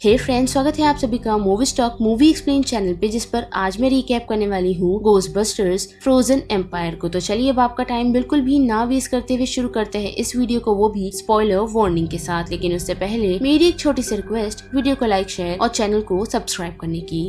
हे friends, स्वागत है आप सभी का movie stock movie explain channel पे, जिस पर आज मैं रिकैप करने वाली हूँ गोस्टबस्टर्स फ्रोजन एम्पायर को। तो चलिए अब आपका टाइम बिल्कुल भी ना वेस्ट करते हुए शुरू करते हैं इस वीडियो को, वो भी स्पॉइलर वार्निंग के साथ। लेकिन उससे पहले मेरी एक छोटी सी रिक्वेस्ट, वीडियो को लाइक, शेयर और चैनल को सब्सक्राइब करने की।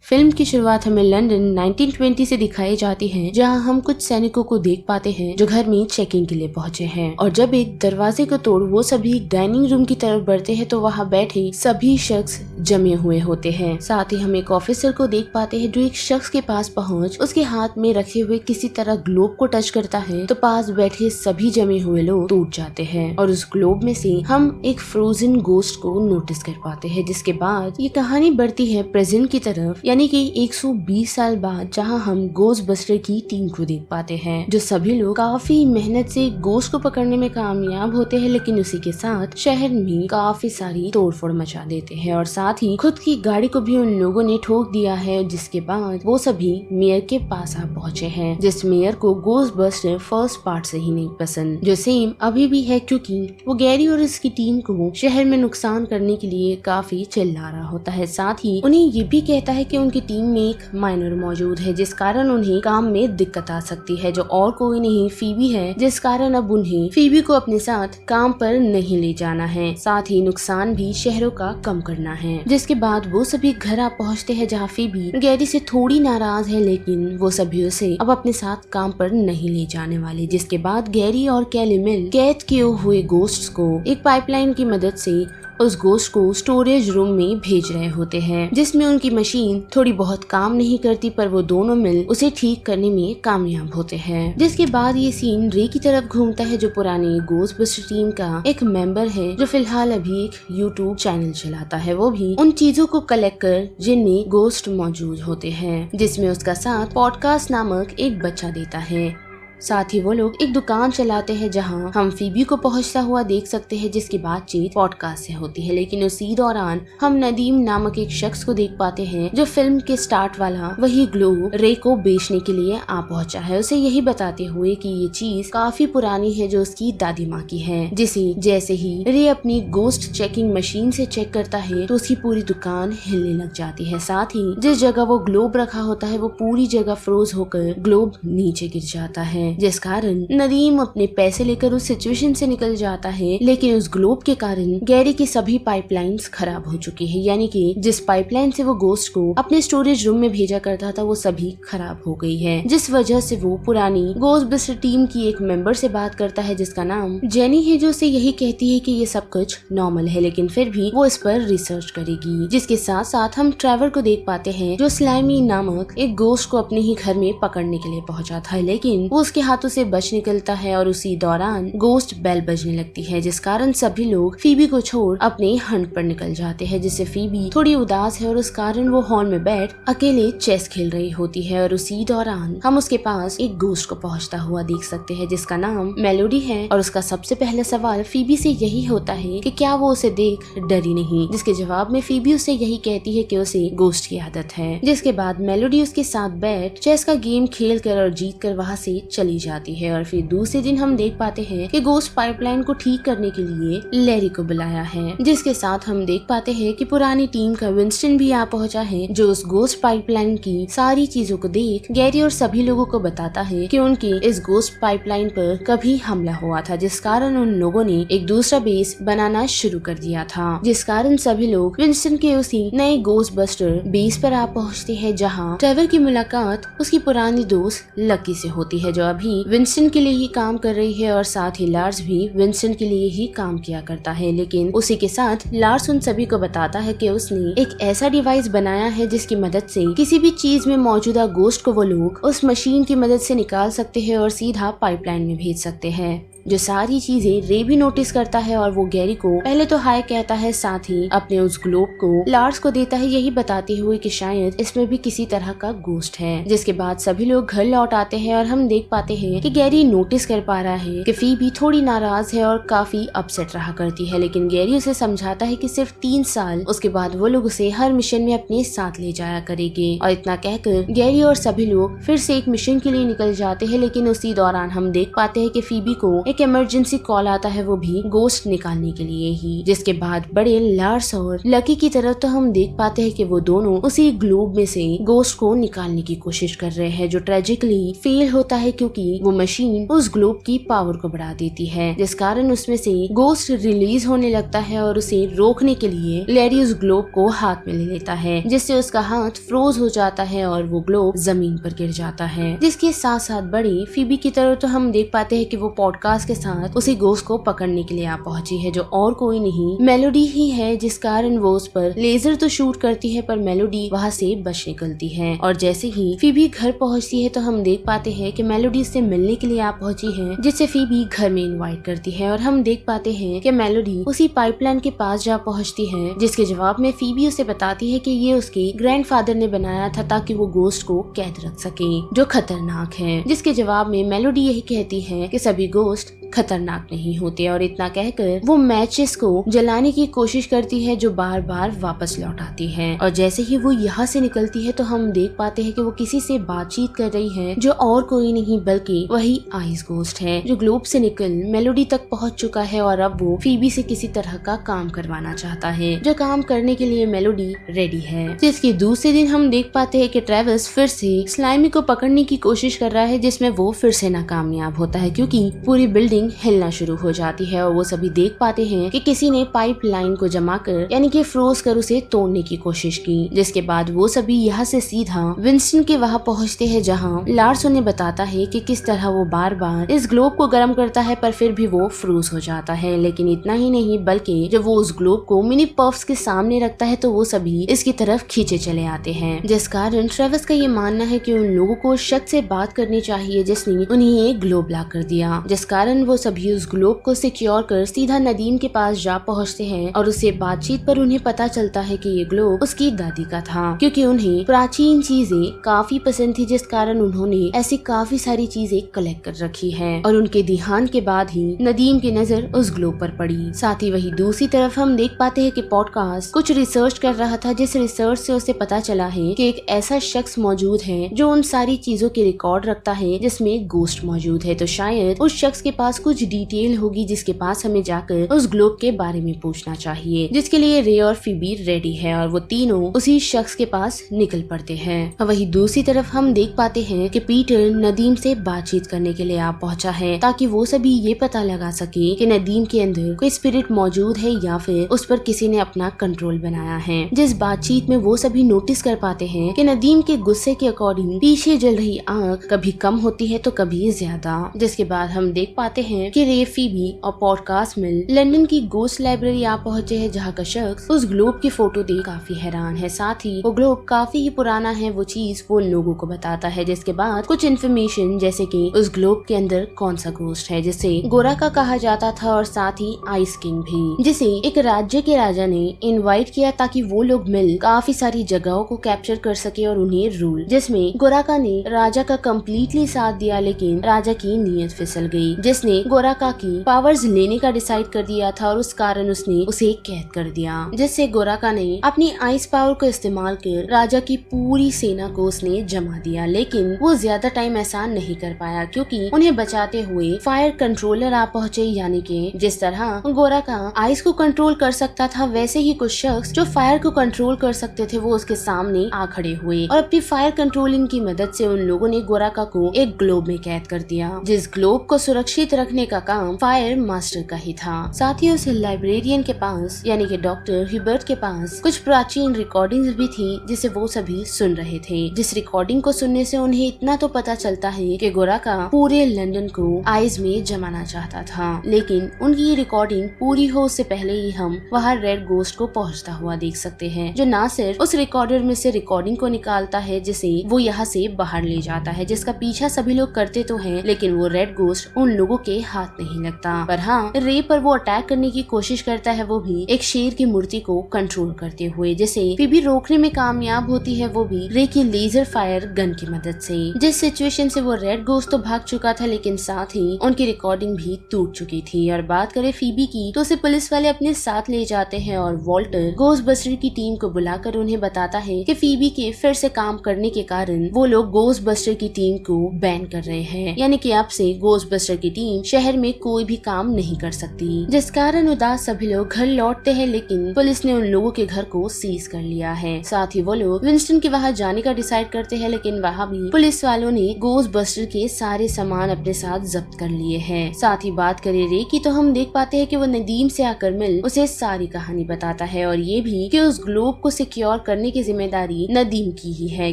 फिल्म की शुरुआत हमें लंदन 1920 से दिखाई जाती है, जहां हम कुछ सैनिकों को देख पाते हैं जो घर में चेकिंग के लिए पहुंचे हैं। और जब एक दरवाजे को तोड़ वो सभी डाइनिंग रूम की तरफ बढ़ते हैं तो वहां बैठे सभी शख्स जमे हुए होते हैं। साथ ही हम एक ऑफिसर को देख पाते हैं जो एक शख्स के पास पहुंच उसके हाथ में रखे हुए किसी तरह ग्लोब को टच करता है तो पास बैठे सभी जमे हुए लोग टूट जाते हैं और उस ग्लोब में से हम एक फ्रोजन गोस्ट को नोटिस कर पाते हैं। जिसके बाद ये कहानी बढ़ती है प्रेजेंट की तरफ, यानी कि 120 साल बाद, जहां हम गोस्टबस्टर की टीम को देख पाते हैं जो सभी लोग काफी मेहनत से गोस्ट को पकड़ने में कामयाब होते हैं। लेकिन उसी के साथ शहर में काफी सारी तोड़फोड़ मचा देते हैं और साथ ही खुद की गाड़ी को भी उन लोगों ने ठोक दिया है। जिसके बाद वो सभी मेयर के पास आ पहुंचे हैं, जिस मेयर को गोस्टबस्टर फर्स्ट पार्ट से ही नहीं पसंद, जो सेम अभी भी है, क्योंकि वो गैरी और उसकी टीम को शहर में नुकसान करने के लिए काफी चिल्ला रहा होता है। साथ ही उन्हें ये भी कहता है कि उनकी टीम में एक माइनर मौजूद है जिस कारण उन्हें काम में दिक्कत आ सकती है, जो और कोई नहीं फीबी है, जिस कारण अब उन्हें फीबी को अपने साथ काम पर नहीं ले जाना है। साथ ही नुकसान भी शहरों का कम करना है। जिसके बाद वो सभी घर आ पहुँचते हैं, जहाँ फीबी गैरी से थोड़ी नाराज है, लेकिन वो सभी उसे अब अपने साथ काम पर नहीं ले जाने वाले। जिसके बाद गैरी और कैली मिल कैद किए हुए गोस्ट्स को एक पाइपलाइन की मदद से उस गोश्त को स्टोरेज रूम में भेज रहे होते हैं, जिसमें उनकी मशीन थोड़ी बहुत काम नहीं करती, पर वो दोनों मिल उसे ठीक करने में कामयाब होते हैं। जिसके बाद ये सीन रे की तरफ घूमता है, जो पुरानी गोस्टबस्टर टीम का एक मेंबर है, जो फिलहाल अभी एक यूट्यूब चैनल चलाता है, वो भी उन चीजों को कलेक्ट कर जिनमें गोस्ट मौजूद होते हैं, जिसमें उसका साथ पॉडकास्ट नामक एक बच्चा देता है। साथ ही वो लोग एक दुकान चलाते हैं, जहां हम फीबी को पहुंचता हुआ देख सकते हैं, जिसकी बातचीत पॉडकास्ट से होती है। लेकिन उसी दौरान हम नदीम नामक एक शख्स को देख पाते हैं, जो फिल्म के स्टार्ट वाला वही ग्लोब रे को बेचने के लिए आ पहुंचा है, उसे यही बताते हुए कि ये चीज काफी पुरानी है, जो उसकी दादी माँ की है, जिसे जैसे ही रे अपनी गोस्ट चेकिंग मशीन से चेक करता है तो उसकी पूरी दुकान हिलने लग जाती है। साथ ही जिस जगह वो ग्लोब रखा होता है वो पूरी जगह फ्रोज होकर ग्लोब नीचे गिर जाता है, जिस कारण नदीम अपने पैसे लेकर उस सिचुएशन से निकल जाता है। लेकिन उस ग्लोब के कारण गैरी की सभी पाइपलाइंस खराब हो चुकी है, यानी कि जिस पाइपलाइन से वो गोस्ट को अपने स्टोरेज रूम में भेजा करता था वो सभी खराब हो गई है, जिस वजह से वो पुरानी गोस्टबस्टर टीम की एक मेंबर से बात करता है, जिसका नाम जेनी है, जो उसे यही कहती है कि ये सब कुछ नॉर्मल है, लेकिन फिर भी वो इस पर रिसर्च करेगी। जिसके साथ साथ हम ट्रेवर को देख पाते हैं, जो स्लाइमी नामक एक गोस्ट को अपने ही घर में पकड़ने के लिए पहुंचा था, लेकिन वो उसके हाथों से बच निकलता है और उसी दौरान गोस्ट बेल बजने लगती है, जिस कारण सभी लोग फीबी को छोड़ अपने हंट पर निकल जाते हैं। जिससे फीबी थोड़ी उदास है और उस कारण वो हॉल में बैठ अकेले चेस खेल रही होती है और उसी दौरान हम उसके पास एक गोस्ट को पहुंचता हुआ देख सकते हैं, जिसका नाम मेलोडी है। और उसका सबसे पहला सवाल फीबी से यही होता है कि क्या वो उसे देख डरी नहीं, जिसके जवाब में फीबी उसे यही कहती है कि उसे गोस्ट की आदत है। जिसके बाद मेलोडी उसके साथ बैठ चेस का गेम खेल कर और जीत कर वहाँ से चली जाती है। और फिर दूसरे दिन हम देख पाते हैं कि गोस्ट पाइपलाइन को ठीक करने के लिए लैरी को बुलाया है, जिसके साथ हम देख पाते हैं कि पुरानी टीम का विंस्टन भी आ पहुंचा है, जो उस गोस्ट पाइपलाइन की सारी चीजों को देख गैरी और सभी लोगों को बताता है कि उनकी इस गोस्ट पाइपलाइन पर कभी हमला हुआ था, जिस कारण उन लोगों ने एक दूसरा बेस बनाना शुरू कर दिया था, जिस कारण सभी लोग विंस्टन के उसी नए गोस्टबस्टर बेस पर आ पहुँचते हैं, जहाँ ट्रेवर की मुलाकात उसकी पुरानी दोस्त लकी से होती है, जो अभी विंस्टन के लिए ही काम कर रही है। और साथ ही लार्स भी विंस्टन के लिए ही काम किया करता है, लेकिन उसी के साथ लार्स उन सभी को बताता है कि उसने एक ऐसा डिवाइस बनाया है जिसकी मदद से किसी भी चीज में मौजूदा गोश्त को वो लोग उस मशीन की मदद से निकाल सकते हैं और सीधा पाइपलाइन में भेज सकते हैं, जो सारी चीजें रे भी नोटिस करता है। और वो गैरी को पहले तो हाय कहता है, साथ ही अपने उस ग्लोब को लार्स को देता है, यही बताते हुए कि शायद इसमें भी किसी तरह का गोस्ट है। जिसके बाद सभी लोग घर लौट आते हैं और हम देख पाते हैं कि गैरी नोटिस कर पा रहा है कि फीबी थोड़ी नाराज है और काफी अपसेट रहा करती है, लेकिन गैरी उसे समझाता है कि सिर्फ 3 साल उसके बाद वो लोग उसे हर मिशन में अपने साथ ले जाया करेंगे। और इतना कहकर गैरी और सभी लोग फिर से एक मिशन के लिए निकल जाते हैं, लेकिन उसी दौरान हम देख पाते हैं कि फीबी को एक एक इमरजेंसी कॉल आता है, वो भी गोस्ट निकालने के लिए ही। जिसके बाद बड़े लार्स और लकी की तरफ तो हम देख पाते हैं कि वो दोनों उसी ग्लोब में से गोस्ट को निकालने की कोशिश कर रहे हैं, जो ट्रेजिकली फेल होता है क्योंकि वो मशीन उस ग्लोब की पावर को बढ़ा देती है, जिस कारण उसमें से गोस्ट रिलीज होने लगता है और उसे रोकने के लिए लैरी उस ग्लोब को हाथ में ले लेता है, जिससे उसका हाथ फ्रोज हो जाता है और वो ग्लोब जमीन पर गिर जाता है। जिसके साथ साथ बड़ी फीबी की तरफ तो हम देख पाते हैं कि वो पॉडकास्ट के साथ उसी गोस्ट को पकड़ने के लिए आ पहुंची है, जो और कोई नहीं मेलोडी ही है, जिस कारण वो उस पर लेजर तो शूट करती है पर मेलोडी वहाँ से बच निकलती है। और जैसे ही फीबी घर पहुंचती है तो हम देख पाते हैं कि मेलोडी से मिलने के लिए आ पहुंची है, जिससे फीबी घर में इनवाइट करती है। और हम देख पाते हैं कि मेलोडी उसी पाइपलाइन के पास जा पहुंचती है, जिसके जवाब में फीबी उसे बताती है कि ये उसके ग्रैंडफादर ने बनाया था ताकि वो गोस्ट को कैद रख सके, जो खतरनाक है। जिसके जवाब में मेलोडी यही कहती है कि सभी गोस्ट खतरनाक नहीं होते, और इतना कहकर वो मैचेस को जलाने की कोशिश करती है, जो बार बार वापस लौट आती है। और जैसे ही वो यहाँ से निकलती है तो हम देख पाते हैं कि वो किसी से बातचीत कर रही है, जो और कोई नहीं बल्कि वही आइस गोस्ट है, जो ग्लोब से निकल मेलोडी तक पहुँच चुका है और अब वो फीबी से किसी तरह का काम करवाना चाहता है, जो काम करने के लिए मेलोडी रेडी है। जिसके दूसरे दिन हम देख पाते हैं कि ट्रेविस फिर से स्लाइमी को पकड़ने की कोशिश कर रहा है, जिसमें वो फिर से नाकामयाब होता है क्योंकि पूरी बिल्डिंग हिलना शुरू हो जाती है और वो सभी देख पाते हैं कि किसी ने पाइप लाइन को जमाकर यानी कि फ्रोज कर उसे तोड़ने की कोशिश की। जिसके बाद वो सभी यहाँ से सीधा विंस्टन के वहाँ पहुँचते हैं, जहाँ लार्स उन्हें बताता है कि किस तरह वो बार बार इस ग्लोब को गर्म करता है पर फिर भी वो फ्रोज हो जाता है। लेकिन इतना ही नहीं बल्कि जब वो उस ग्लोब को मिनी पफ्स के सामने रखता है तो वो सभी इसकी तरफ खींचे चले आते हैं, जिस कारण ट्रेविस का ये मानना है कि उन लोगों को शख्स से बात करनी चाहिए जिसने उन्हें एक ग्लोब ला कर दिया, जिस कारण वो सभी उस ग्लोब को सिक्योर कर सीधा नदीम के पास जा पहुंचते हैं। और उससे बातचीत पर उन्हें पता चलता है कि ये ग्लोब उसकी दादी का था, क्योंकि उन्हें प्राचीन चीजें काफी पसंद थी, जिस कारण उन्होंने ऐसी काफी सारी चीजें कलेक्ट कर रखी है। और उनके देहांत के बाद ही नदीम की नजर उस ग्लोब पर पड़ी। साथ ही वही दूसरी तरफ हम देख पाते हैं कि पॉडकास्ट कुछ रिसर्च कर रहा था, जिस रिसर्च से उसे पता चला है कि एक ऐसा शख्स मौजूद है जो उन सारी चीजों के रिकॉर्ड रखता है जिसमें गोस्ट मौजूद है। तो शायद उस शख्स के पास कुछ डिटेल होगी जिसके पास हमें जाकर उस ग्लोब के बारे में पूछना चाहिए, जिसके लिए रे और फीबी रेडी है और वो तीनों उसी शख्स के पास निकल पड़ते हैं। वही दूसरी तरफ हम देख पाते हैं कि पीटर नदीम से बातचीत करने के लिए आ पहुंचा है, ताकि वो सभी ये पता लगा सके कि नदीम के अंदर कोई स्पिरिट मौजूद है या फिर उस पर किसी ने अपना कंट्रोल बनाया है। जिस बातचीत में वो सभी नोटिस कर पाते हैं कि नदीम के गुस्से के अकॉर्डिंग पीछे जल रही आग कभी कम होती है तो कभी ज्यादा। जिसके बाद हम देख पाते हैं कि रे, फीबी और पॉडकास्ट मिल लंदन की गोस्ट लाइब्रेरी आ पहुंचे हैं, जहाँ का शख्स उस ग्लोब की फोटो देख काफी हैरान है। साथ ही वो ग्लोब काफी ही पुराना है, वो चीज वो लोगों को बताता है। जिसके बाद कुछ इन्फॉर्मेशन जैसे कि उस ग्लोब के अंदर कौन सा गोस्ट है जिसे गोरा का कहा जाता था, और साथ ही आइस किंग भी, जिसे एक राज्य के राजा ने इनवाइट किया ताकि वो लोग मिल काफी सारी जगहों को कैप्चर कर सके और उन्हें रूल, जिसमें गोराका ने राजा का कम्प्लीटली साथ दिया, लेकिन राजा की नीयत फिसल गई, जिसने गोराका की पावर्स लेने का डिसाइड कर दिया था और उस कारण उसने उसे कैद कर दिया, जिससे गोराका ने अपनी आइस पावर को इस्तेमाल कर राजा की पूरी सेना को उसने जमा दिया। लेकिन वो ज्यादा टाइम ऐसा नहीं कर पाया क्योंकि उन्हें बचाते हुए फायर कंट्रोलर आ पहुंचे, यानी कि जिस तरह गोराका आइस को कंट्रोल कर सकता था वैसे ही कुछ शख्स जो फायर को कंट्रोल कर सकते थे वो उसके सामने आ खड़े हुए और अपनी फायर कंट्रोलिंग की मदद से उन लोगों ने गोराका को एक ग्लोब में कैद कर दिया, जिस ग्लोब को सुरक्षित रखने का काम फायर मास्टर का ही था। साथ ही उस लाइब्रेरियन के पास यानी कि डॉक्टर हिबर्ट के पास कुछ प्राचीन रिकॉर्डिंग्स भी थी जिसे वो सभी सुन रहे थे, जिस रिकॉर्डिंग को सुनने से उन्हें इतना तो पता चलता है कि गोराका पूरे लंदन को आइस में जमाना चाहता था। लेकिन उनकी रिकॉर्डिंग पूरी हो उससे पहले ही हम वहाँ रेड गोस्ट को पहुँचता हुआ देख सकते हैं, जो न सिर्फ उस रिकॉर्डर में से रिकॉर्डिंग को निकालता है जिसे वो यहाँ से बाहर ले जाता है, जिसका पीछा सभी लोग करते तो हैं, लेकिन वो रेड गोस्ट उन लोगों के हाथ नहीं लगता। पर हाँ, रे पर वो अटैक करने की कोशिश करता है, वो भी एक शेर की मूर्ति को कंट्रोल करते हुए, जिसे फीबी रोकने में कामयाब होती है, वो भी रे की लेजर फायर गन की मदद से। जिस सिचुएशन से वो रेड गोस्ट तो भाग चुका था, लेकिन साथ ही उनकी रिकॉर्डिंग भी टूट चुकी थी। और बात करें फीबी की तो उसे पुलिस वाले अपने साथ ले जाते हैं और वॉल्टर गोस्टबस्टर की टीम को बुलाकर उन्हें बताता है कि फीबी के फिर से काम करने के कारण वो लोग गोस्टबस्टर की टीम को बैन कर रहे हैं, यानी कि अब से गोस्टबस्टर की टीम शहर में कोई भी काम नहीं कर सकती, जिस कारण उदास सभी लोग घर लौटते हैं, लेकिन पुलिस ने उन लोगों के घर को सीज कर लिया है। साथ ही वो लोग विंस्टन के वहाँ जाने का डिसाइड करते हैं, लेकिन वहाँ भी पुलिस वालों ने गोस्ट बस्टर के सारे सामान अपने साथ जब्त कर लिए हैं। साथ ही बात करें रे की, तो हम देख पाते हैं कि वो नदीम से आकर मिल उसे सारी कहानी बताता है, और ये भी कि उस ग्लोब को सिक्योर करने की जिम्मेदारी नदीम की ही है,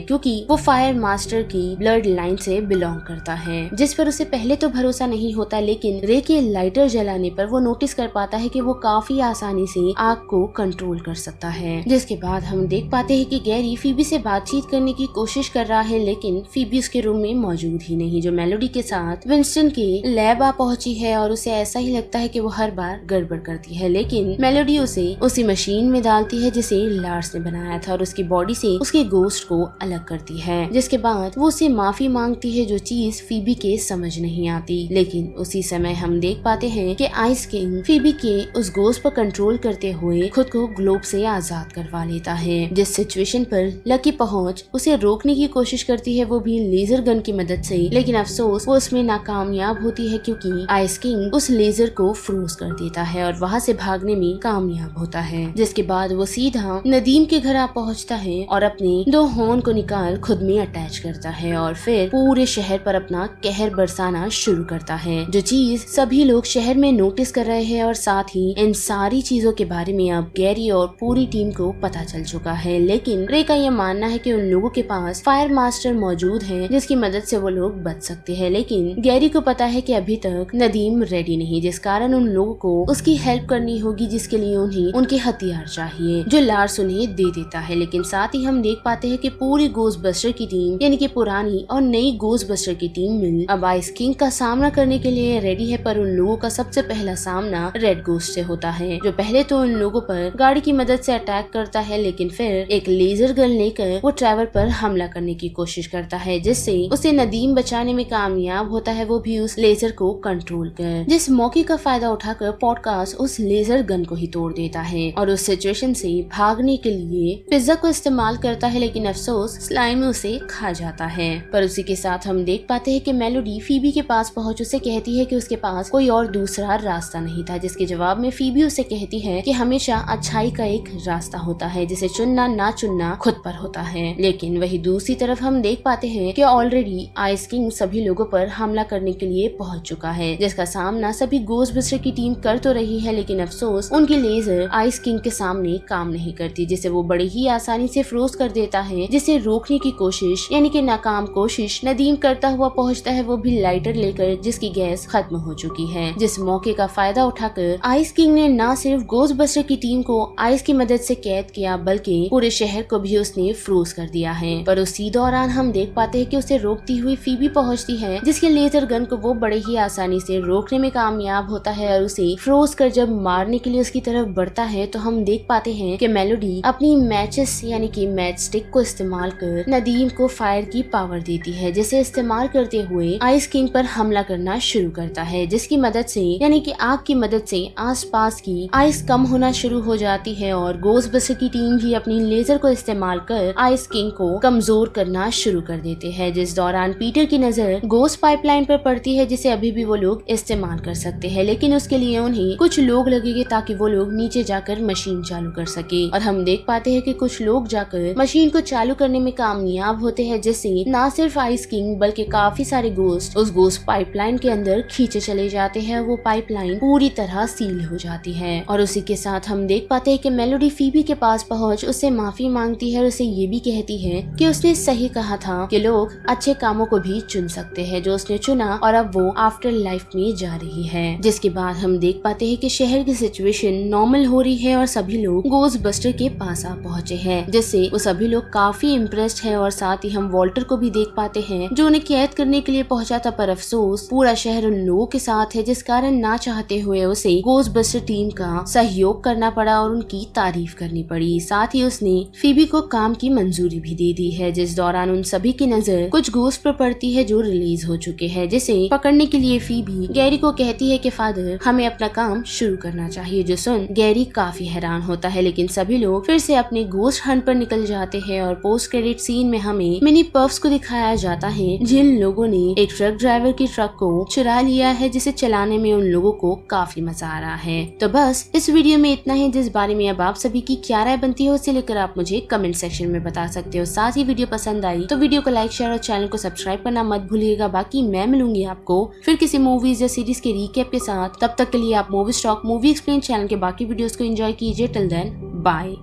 क्योंकि वो फायर मास्टर की ब्लड लाइन से बिलोंग करता है, जिस पर उसे पहले तो भरोसा नहीं होता, लेकिन रे के लाइटर जलाने पर वो नोटिस कर पाता है कि वो काफी आसानी से आग को कंट्रोल कर सकता है। जिसके बाद हम देख पाते हैं कि गैरी फीबी से बातचीत करने की कोशिश कर रहा है, लेकिन फीबी उसके रूम में मौजूद ही नहीं, जो मेलोडी के साथ विंस्टन के लैब आ पहुंची है, और उसे ऐसा ही लगता है कि वो हर बार गड़बड़ करती है, लेकिन मेलोडी उसे उसी मशीन में डालती है जिसे लार्स ने बनाया था, और उसकी बॉडी से उसके गोस्ट को अलग करती है। जिसके बाद वो उसे माफी मांगती है, जो चीज फीबी के समझ नहीं आती, लेकिन उसी समय हम देख पाते हैं कि आइस किंग फीबी के उस गोस्ट पर कंट्रोल करते हुए खुद को ग्लोब से आजाद करवा लेता है। जिस सिचुएशन पर लकी पहुंच उसे रोकने की कोशिश करती है, वो भी लेजर गन की मदद से, लेकिन अफसोस वो उसमें नाकामयाब होती है, क्योंकि आइस किंग उस लेजर को फ्रोज कर देता है और वहाँ से भागने में कामयाब होता है। जिसके बाद वो सीधा नदीम के घर आ पहुँचता है और अपने 2 हॉर्न को निकाल खुद में अटैच करता है, और फिर पूरे शहर पर अपना कहर बरसाना शुरू करता है, जो चीज सभी लोग शहर में नोटिस कर रहे हैं, और साथ ही इन सारी चीजों के बारे में अब गैरी और पूरी टीम को पता चल चुका है। लेकिन रे का यह मानना है कि उन लोगों के पास फायर मास्टर मौजूद है, जिसकी मदद से वो लोग बच सकते हैं, लेकिन गैरी को पता है कि अभी तक नदीम रेडी नहीं, जिस कारण उन लोगों को उसकी हेल्प करनी होगी, जिसके लिए उन्हें उनके हथियार चाहिए, जो लार्स उन्हें दे देता है। लेकिन साथ ही हम देख पाते हैं कि पूरी गोस्ट बस्टर की टीम, यानी कि पुरानी और नई गोस्ट बस्टर की टीम मिल अब आइस किंग का सामना करने के लिए रेडी है, पर उन लोगों का सबसे पहला सामना रेड गोस्ट से होता है, जो पहले तो उन लोगों पर गाड़ी की मदद से अटैक करता है, लेकिन फिर एक लेजर गन लेकर वो ट्रैवल पर हमला करने की कोशिश करता है, जिससे उसे नदीम बचाने में कामयाब होता है, वो भी उस लेजर को कंट्रोल कर। जिस मौके का फायदा उठाकर पॉडकास्ट उस लेजर गन को ही तोड़ देता है और उस सिचुएशन से भागने के लिए पिज्जा को इस्तेमाल करता है, लेकिन अफसोस स्लाइम उसे खा जाता है। पर उसी के साथ हम देख पाते हैं कि मेलोडी फीबी के पास पहुंच उसे कहती है कि उसके पास कोई और दूसरा रास्ता नहीं था, जिसके जवाब में फीबी उसे कहती है कि हमेशा अच्छाई का एक रास्ता होता है, जिसे चुनना ना चुनना खुद पर होता है। लेकिन वही दूसरी तरफ हम देख पाते हैं कि ऑलरेडी आइस किंग सभी लोगों पर हमला करने के लिए पहुंच चुका है, जिसका सामना सभी गोस्ट बस्टर की टीम कर तो रही है, लेकिन अफसोस उनकी लेजर आइस किंग के सामने काम नहीं करती, जिसे वो बड़ी ही आसानी से फ्रोज कर देता है, जिसे रोकने की कोशिश यानी कि नाकाम कोशिश नदीम करता हुआ पहुंचता है, वो भी लाइटर लेकर, जिसकी गैस खत्म हो चुकी है। जिस मौके का फायदा उठाकर आइस किंग ने न सिर्फ गोस्ट बस्टर की टीम को आइस की मदद से कैद किया, बल्कि पूरे शहर को भी उसने फ्रोज कर दिया है। पर उसी दौरान हम देख पाते हैं कि उसे रोकती हुई फीबी पहुंचती है, जिसके लेजर गन को वो बड़े ही आसानी से रोकने में कामयाब होता है, और उसे फ्रोज कर जब मारने के लिए उसकी तरफ बढ़ता है, तो हम देख पाते हैं कि मेलोडी अपनी मैचेस यानी कि मैच स्टिक को इस्तेमाल कर नदीम को फायर की पावर देती है, जिसे इस्तेमाल करते हुए आइस किंग पर हमला करना शुरू करता है, जिसकी मदद से यानी कि आग की मदद से आसपास की आइस कम होना शुरू हो जाती है, और गोस्ट बस्टर की टीम भी अपनी लेजर को इस्तेमाल कर आइस किंग को कमजोर करना शुरू कर देते हैं। जिस दौरान पीटर की नजर गोस्ट पाइपलाइन पर पड़ती है, जिसे अभी भी वो लोग इस्तेमाल कर सकते हैं, लेकिन उसके लिए उन्हें कुछ लोग लगेंगे ताकि वो लोग नीचे जाकर मशीन चालू कर सके। और हम देख पाते हैं कि कुछ लोग जाकर मशीन को चालू करने में कामयाब होते हैं, जिससे न सिर्फ आइस किंग बल्कि काफी सारे गोस्ट उस गोस्ट पाइपलाइन के अंदर खींचे चले जाते हैं। वो पाइपलाइन पूरी तरह सील हो जाती है, और उसी के साथ हम देख पाते हैं कि मेलोडी फीबी के पास पहुंच उससे माफी मांगती है, और उसे ये भी कहती है कि उसने सही कहा था कि लोग अच्छे कामों को भी चुन सकते हैं, जो उसने चुना, और अब वो आफ्टर लाइफ में जा रही है। जिसके बाद हम देख पाते हैं कि शहर की सिचुएशन नॉर्मल हो रही है, और सभी लोग गोस्ट बस्टर के पास आ पहुंचे हैं, जिससे वो सभी लोग काफी इम्प्रेस्ड है। और साथ ही हम वॉल्टर को भी देख पाते हैं, जो उन्हें कैद करने के लिए पहुंचा था, पर अफसोस पूरा शहर उन लोगों के साथ है, जिस कारण ना चाहते हुए उसे गोस्ट बस्टर टीम का सहयोग करना पड़ा और उनकी तारीफ करनी पड़ी। साथ ही उसने फीबी को काम की मंजूरी भी दे दी है, जिस दौरान उन सभी की नजर कुछ गोस्ट पर पड़ती है जो रिलीज हो चुके हैं, जिसे पकड़ने के लिए फीबी गैरी को कहती है कि फादर हमें अपना काम शुरू करना चाहिए, जो सुन गैरी काफी हैरान होता है। लेकिन सभी लोग फिर से अपने गोस्ट हंट पर निकल जाते हैं, और पोस्ट क्रेडिट सीन में हमें मिनी पफ्स को दिखाया जाता है, जिन लोगों ने एक ट्रक ड्राइवर की ट्रक को चुरा चला लिया है, जिसे चलाने में उन लोगों को काफी मजा आ रहा है। तो बस इस वीडियो में इतना ही, जिस बारे में अब आप सभी की क्या राय बनती है उसे लेकर आप मुझे कमेंट सेक्शन में बता सकते हो। साथ ही वीडियो पसंद आई तो वीडियो को लाइक, शेयर और चैनल को सब्सक्राइब करना मत भूलिएगा। बाकी मैं मिलूंगी आपको फिर किसी मूवीज या सीरीज के रीकैप के साथ। तब तक के लिए आप movie stock movie explain channel के बाकी वीडियोस को एंजॉय कीजिए। Till then bye.